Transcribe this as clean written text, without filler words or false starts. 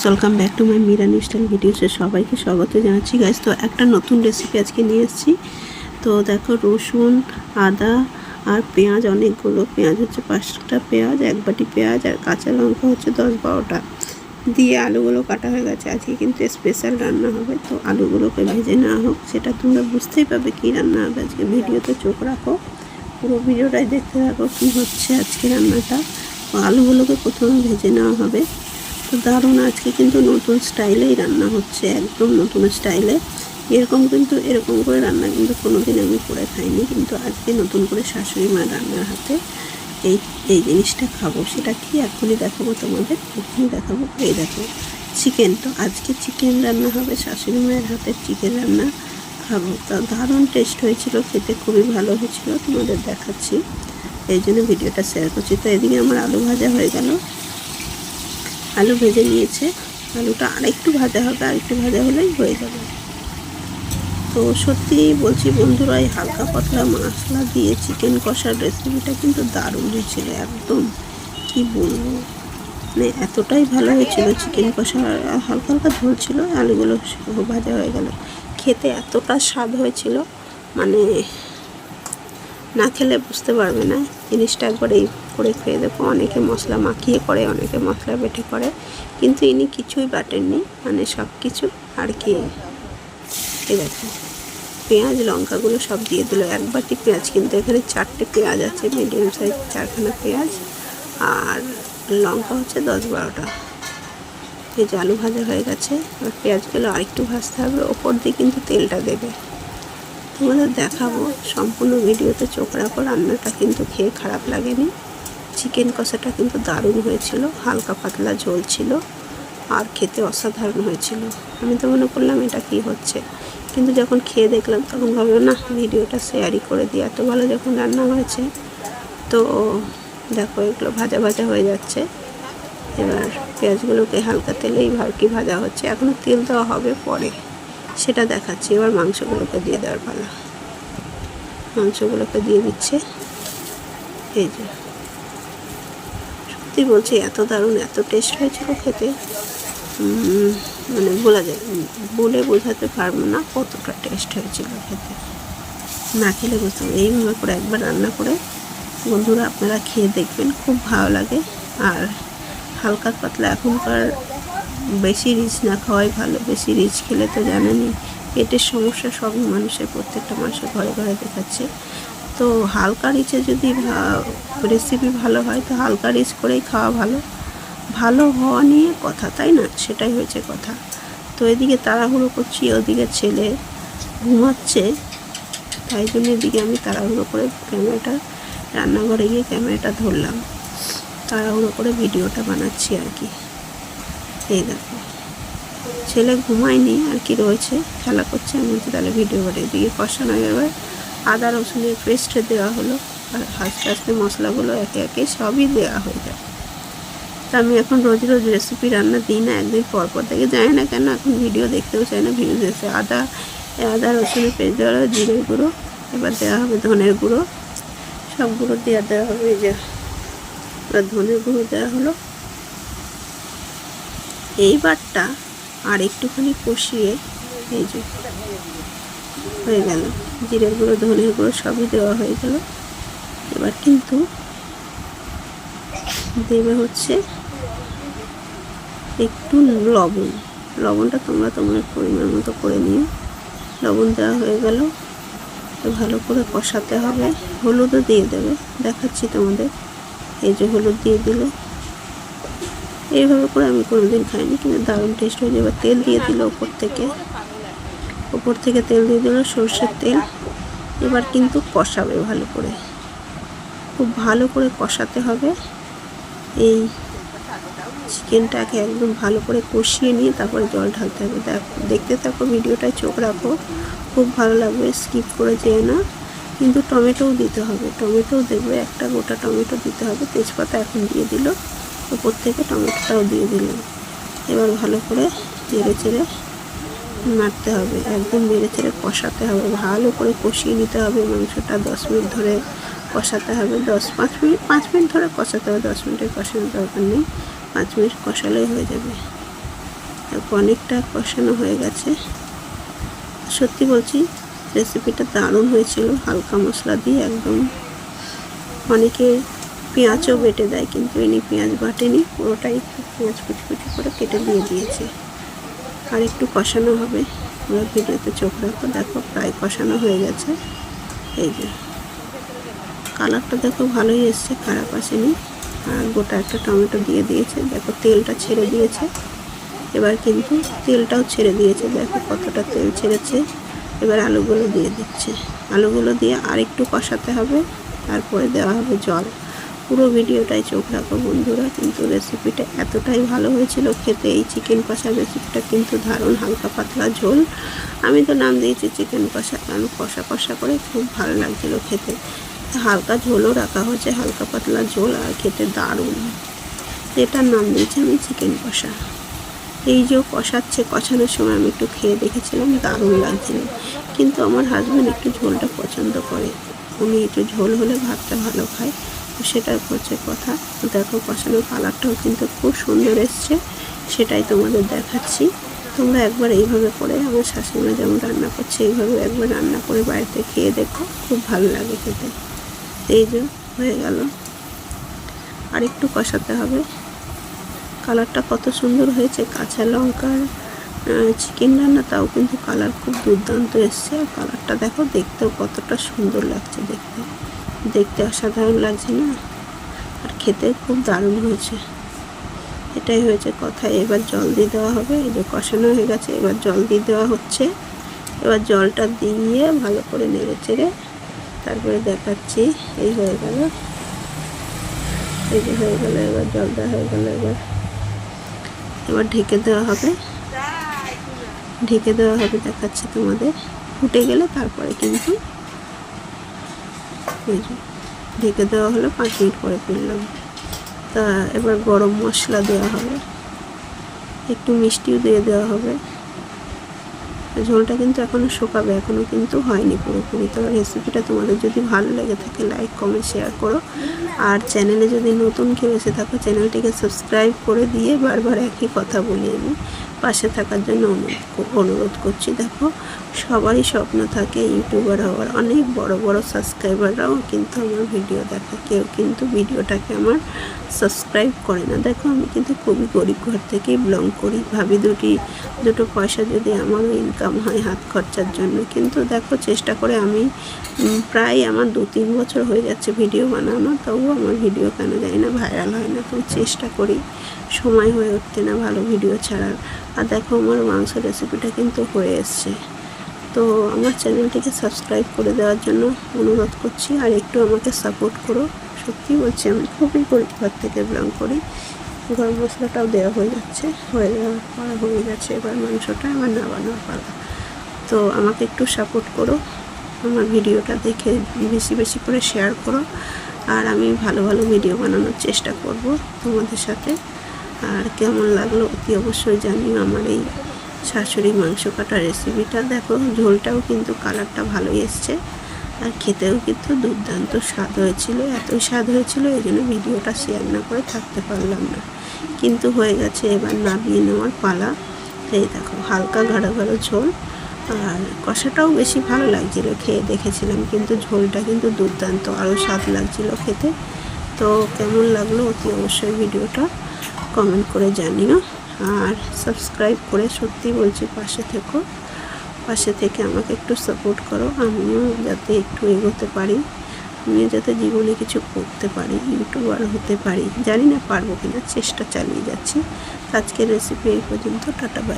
Welcome back to my Mirani style ভিডিওসে সবাইকে স্বাগত জানাচ্ছি গাইস। তো একটা নতুন রেসিপি আজকে নিয়ে এসেছি। তো দেখো, রসুন, আদা আর পেঁয়াজ, অনেকগুলো পেঁয়াজ হচ্ছে 5টা পেঁয়াজ, 1 বাটি পেঁয়াজ, আর কাঁচা লঙ্কা হচ্ছে 10-12টা দিয়ে আলুগুলো কাটা হয়ে গেছে। আজকে কিন্তু স্পেশাল রান্না হবে, তো আলুগুলোকে ভেজে নেওয়া হোক। সেটা তোমরা বুঝতেই পারবে কী রান্না হবে আজকে। ভিডিওতে চোখ রাখো, পুরো ভিডিওটাই দেখতে থাকো কী হচ্ছে আজকে রান্নাটা। আলুগুলোকে প্রথমে ভেজে নেওয়া হবে। তো দারুণ, আজকে কিন্তু নতুন স্টাইলেই রান্না হচ্ছে, একদম নতুন স্টাইলে। এরকম করে রান্না কিন্তু কোনোদিন আমি করে খাইনি, কিন্তু আজকে নতুন করে শাশুড়ি মার রান্নার হাতে এই জিনিসটা খাবো। সেটা কি এখনই দেখাবো তোমাদের, এখনই দেখাবো। এই দেখো, চিকেন। তো আজকে চিকেন রান্না হবে, শাশুড়ি মায়ের হাতের চিকেন রান্না খাবো। তা দারুণ টেস্ট হয়েছিল, খেতে খুবই ভালো হয়েছিল, তোমাদের দেখাচ্ছি, এই জন্য ভিডিওটা শেয়ার করছি। তো এদিকে আমার আলু ভাজা হয়ে গেল, আলু ভেজে নিয়েছে। আলুটা আরেকটু ভাজা হবে, আরেকটু ভাজা হলেই হয়ে যাবে। তো সত্যি বলছি বন্ধুরা, এই হালকা পাতলা মশলা দিয়ে চিকেন কষার রেসিপিটা কিন্তু দারুণ হয়েছিল, একদম কি বলবো, মানে এতটাই ভালো হয়েছিল। চিকেন কষা হালকা হালকা ঝোল ছিল, আলুগুলো ভাজা হয়ে গেল, খেতে এতটা স্বাদ হয়েছিল, মানে না খেলে বুঝতে পারবে না জিনিসটা। একবার এই করে খেয়ে দেখো। অনেকে মশলা মাখিয়ে করে, অনেকে মশলা বেটে করে, কিন্তু ইনি কিছুই বাটেননি, মানে সব কিছু আর কি। এই দেখো, পেঁয়াজ লঙ্কাগুলো সব দিয়ে দিল। 1 বাটি পেঁয়াজ, কিন্তু এখানে 4টে পেঁয়াজ আছে, মিডিয়াম সাইজ 4খানা পেঁয়াজ, আর লঙ্কা হচ্ছে 10-12টা। এই যে আলু ভাজা হয়ে গেছে, এবার পেঁয়াজগুলো আরেকটু ভাজতে হবে। ওপর দিয়ে কিন্তু তেলটা দেবে, তোমাদের দেখাবো। সম্পূর্ণ ভিডিওতে চোখ রাখো, রান্নাটা কিন্তু খেয়ে খারাপ লাগেনি। চিকেন কষাটা কিন্তু দারুণ হয়েছিল, হালকা পাতলা ঝোল ছিল, আর খেতে অসাধারণ হয়েছিল। আমি তো মনে করলাম এটা কি হচ্ছে, কিন্তু যখন খেয়ে দেখলাম তখন ভাবলাম না, ভিডিওটা শেয়ারই করে দিই, এত ভালো যখন রান্না হয়েছে। তো দেখো, এগুলো ভাজা ভাজা হয়ে যাচ্ছে। এবার পেঁয়াজগুলোকে হালকা তেলেই ভাজা হচ্ছে, এখনও তেল দেওয়া হবে পরে, সেটা দেখাচ্ছি। এবার মাংসগুলোকে দিয়ে দেওয়ার পালা। মাংসগুলোকে দিয়ে দিচ্ছে। এই যে, সত্যি বলছি এত দারুণ, এত টেস্ট হয়েছিল খেতে, মানে বলে বোঝাতে পারবো না কতটা টেস্ট হয়েছিল খেতে। না খেলে বুঝতে পারবো। এইভাবে করে একবার রান্না করে বন্ধুরা আপনারা খেয়ে দেখবেন, খুব ভালো লাগে। আর হালকা পাতলা, এখনকার বেশি রিচ না খাওয়াই ভালো। বেশি রিচ খেলে তো জানেনই পেটের সমস্যা সবই মানুষের, প্রত্যেকটা মানুষের ঘরে ঘরে দেখাচ্ছে। তো হালকা রিচে যদি রেসিপি ভালো হয়, তো হালকা রিচ করেই খাওয়া ভালো। ভালো হওয়া নিয়ে কথা, তাই না? সেটাই হয়েছে কথা। তো এদিকে তাড়াহুড়ো করছি, ওদিকে ছেলে ঘুমাচ্ছে, তাই জন্য এদিকে আমি তাড়াহুড়ো করে রান্নাঘরে গিয়ে ক্যামেরাটা ধরলাম, তাড়াহুড়ো করে ভিডিওটা বানাচ্ছি আর কি। এই দেখো, ছেলে ঘুমায়নি আর কি, রয়েছে, খেলা করছে। আমি বলছি তাহলে ভিডিও করে দিকে কষানো। এবার আদা রসুনের পেস্ট দেওয়া হলো, আর আস্তে আস্তে মশলাগুলো একে একে সবই দেওয়া হয়ে যায়। তা আমি এখন রোজ রোজ রেসিপি রান্না দিই না, একদিন পর পর থেকে, জানি না কেন এখন ভিডিও দেখতেও চাই না। ভিডিও দেখতে আদা রসুনের পেস্ট দেওয়া হলো, জিরের গুঁড়ো, এবার দেওয়া হবে ধনের গুঁড়ো, সব গুঁড়ো দেওয়া হবে। এই যে এবার ধনের গুঁড়ো দেওয়া হলো। এইবারটা আর একটুখানি কষিয়ে, এই যে হয়ে গেল, জিরের গুঁড়ো ধনের গুঁড়ো সবই দেওয়া হয়ে গেল। এবার কিন্তু দেবে হচ্ছে একটু লবণটা তোমরা তোমার পরিমাণ মতো করে নিও। লবণ দেওয়া হয়ে গেল, ভালো করে কষাতে হবে। হলুদও দিয়ে দেবে, দেখাচ্ছি তোমাদের। এই যে হলুদ দিয়ে দিল। এইভাবে করে আমি কোনোদিন খাইনি, কিন্তু দারুণ টেস্ট হয়ে যাবে। তেল দিয়ে দিল ওপর থেকে তেল দিয়ে দিল, সর্ষের তেল। এবার কিন্তু কষাবে ভালো করে, খুব ভালো করে কষাতে হবে। এই চিকেনটাকে একদম ভালো করে কষিয়ে নিয়ে তারপরে জল ঢালতে হবে। দেখতে থাকো, ভিডিওটায় চোখ রাখো, খুব ভালো লাগবে, স্কিপ করে যেও না। কিন্তু টমেটোও দিতে হবে, টমেটোও দেখবে, একটা গোটা টমেটো দিতে হবে। তেজপাতা এখন দিয়ে দিল, উপর থেকে টমেটোটাও দিয়ে দিল। এবার ভালো করে নেড়ে চেড়ে নাড়তে হবে, একদম নেড়ে চেড়ে কষাতে হবে, ভালো করে কষিয়ে নিতে হবে মাংসটা। 10 মিনিট ধরে কষাতে হবে, 5 মিনিট ধরে কষাতে হবে। 10 মিনিটের কষানোর দরকার নেই, 5 মিনিট কষালেই হয়ে যাবে। অনেকটা কষানো হয়ে গেছে। সত্যি বলছি রেসিপিটা দারুণ হয়েছিল, হালকা মশলা দিয়ে একদম। অনেকে পেঁয়াজও বেটে দেয়, কিন্তু ইনি পেঁয়াজ বাটেনি, পুরোটাই পেঁয়াজ কুচি কুচি করে কেটে দিয়ে দিয়েছে। আর একটু কষানো হবে, পুরো ভিডিওতে চোখ রাখো। দেখো প্রায় কষানো হয়ে গেছে। এই যে কালারটা দেখো ভালোই এসছে, খারাপ আসেনি। আর গোটা একটা টমেটো দিয়ে দিয়েছে, দেখো তেলটা ছেড়ে দিয়েছে। এবার কিন্তু তেলটাও ছেড়ে দিয়েছে, দেখো কতটা তেল ছেড়েছে। এবার আলুগুলো দিয়ে দিচ্ছে, আলুগুলো দিয়ে আর একটু কষাতে হবে, তারপরে দেওয়া হবে জল। পুরো ভিডিওটাই চোখ রাখো বন্ধুরা। কিন্তু রেসিপিটা এতটাই ভালো হয়েছিল খেতে, এই চিকেন কষার রেসিপিটা কিন্তু দারুণ। হালকা পাতলা ঝোল, আমি তো নাম দিয়েছি চিকেন কষা, কারণ কষা কষা করে খুব ভালো লাগছিলো খেতে। হালকা ঝোলও রাখা হয়েছে, হালকা পাতলা ঝোল, আর খেতে দারুণ। এটার নাম দিয়েছি আমি চিকেন কষা। এই যে কষানোর সময় আমি একটু খেয়ে দেখেছিলাম, দারুণ লাগছিল। কিন্তু আমার হাজব্যান্ড একটু ঝোলটা পছন্দ করে, উনি একটু ঝোল হলে ভাতটা ভালো খায়, তো সেটা হচ্ছে কথা। দেখো কষানোর কালারটাও কিন্তু খুব সুন্দর এসছে, সেটাই তোমাদের দেখাচ্ছি। তোমরা একবার এইভাবে করে, আমার শাশুড়ি যেমন রান্না করছে এইভাবে একবার রান্না করে বাড়িতে খেয়ে দেখো, খুব ভালো লাগে খেতে। এই যে হয়ে গেল, আর একটু কষাতে হবে। কালারটা কত সুন্দর হয়েছে, কাঁচা লঙ্কার চিকেন রান্না, তাও কিন্তু কালার খুব দুর্দান্ত এসছে। আর কালারটা দেখো, দেখতেও কতটা সুন্দর লাগছে, দেখতে অসাধারণ লাগছে না? আর খেতে খুব দারুণ হয়েছে। এটাই হয়েছে কথা। এবার জল দিয়ে দেওয়া হবে। এই যে কষানো হয়ে গেছে, এবার জল দিয়ে দেওয়া হচ্ছে। এবার জলটা দিয়ে ভালো করে নেড়ে চেড়ে তারপরে দেখাচ্ছি। এই হয়ে গেল, এই যে হয়ে গেল, এবার জল দেওয়া হয়ে গেল। এবার ঢেকে দেওয়া হবে, দেখাচ্ছি তোমাদের। ফুটে গেলে তারপরে কিন্তু ঢেকে দেওয়া হলো, 5 মিনিট পরে তুললাম। তা এবার গরম মশলা দেওয়া হবে, একটু মিষ্টিও দিয়ে দেওয়া হবে। ঝোলটা কিন্তু এখনও শুকাবে, এখনও কিন্তু হয়নি পুরোপুরি। তো রেসিপিটা তোমাদের যদি ভালো লেগে থাকে লাইক কমেন্ট শেয়ার করো। আর চ্যানেলে যদি নতুন কেউ এসে থাকো, চ্যানেলটিকে সাবস্ক্রাইব করে দিয়ে বারবার একই কথা বলি আমি, পাশে থাকার জন্য অনুরোধ করছি। দেখো সবারই স্বপ্ন থাকে ইউটিউবার হওয়ার, অনেক বড় বড় সাবস্ক্রাইবাররাও কিন্তু আমার ভিডিও দেখে, কেউ কিন্তু ভিডিওটাকে আমার সাবস্ক্রাইব করে না। দেখো আমি কিন্তু খুবই গরিব ঘর থেকেই বিলং করি, ভাবি দুটো পয়সা যদি আমারও ইনকাম হয় হাত খরচার জন্য। কিন্তু দেখো চেষ্টা করে আমি প্রায় আমার 2-3 বছর হয়ে যাচ্ছে ভিডিও বানানো, তবুও আমার ভিডিও কেন জানি না ভাইরাল হয় না। তো চেষ্টা করি, সময় হয়ে উঠতে না ভালো ভিডিও ছাড়ার। আর দেখো আমার মাংস রেসিপিটা কিন্তু হয়ে এসছে। তো আমার চ্যানেলটিকে সাবস্ক্রাইব করে দেওয়ার জন্য অনুরোধ করছি, আর একটু আমাকে সাপোর্ট করো। সত্যি বলছি আমি খুবই গরিব ঘর থেকে বিলং করি। গরম মশলাটাও দেওয়া হয়ে যাচ্ছে, হয়ে গেছে। এবার মাংসটা আমার নামানোর পালা। তো আমাকে একটু সাপোর্ট করো, আমার ভিডিওটা দেখে বেশি বেশি করে শেয়ার করো। আর আমি ভালো ভালো ভিডিও বানানোর চেষ্টা করব তোমাদের সাথে। আর কেমন লাগলো অতি অবশ্যই জানিও আমার এই শাশুড়ি মাংস কাটা রেসিপিটা। দেখো ঝোলটাও কিন্তু কালারটা ভালোই এসছে, আর খেতেও কিন্তু দুর্দান্ত স্বাদ হয়েছিল। এতই স্বাদ হয়েছিল এই জন্য ভিডিওটা শেয়ার না করে থাকতে পারলাম না, কিন্তু হয়ে গেছে। এবার নামিয়ে নেওয়ার পালা। এই দেখো হালকা গাঢ় গাঢ় ঝোল, আর কষাটাও বেশি ভালো লাগছিল, খেয়ে দেখেছিলাম, কিন্তু ঝোলটা কিন্তু দুর্দান্ত, আরও স্বাদ লাগছিল খেতে। তো কেমন লাগলো অতি অবশ্যই ভিডিওটা কমেন্ট করে জানিও। আর সাবস্ক্রাইব করে সত্যি বলছি পাশে থেকে আমাকে একটু সাপোর্ট করো, আমিও যাতে একটু এগোতে পারি, আমিও যাতে জীবনে কিছু করতে পারি, ইউটিউবার হতে পারি। জানি না পারবো কিনা, চেষ্টা চালিয়ে যাচ্ছি। আজকের রেসিপি এই পর্যন্ত। Tata bye.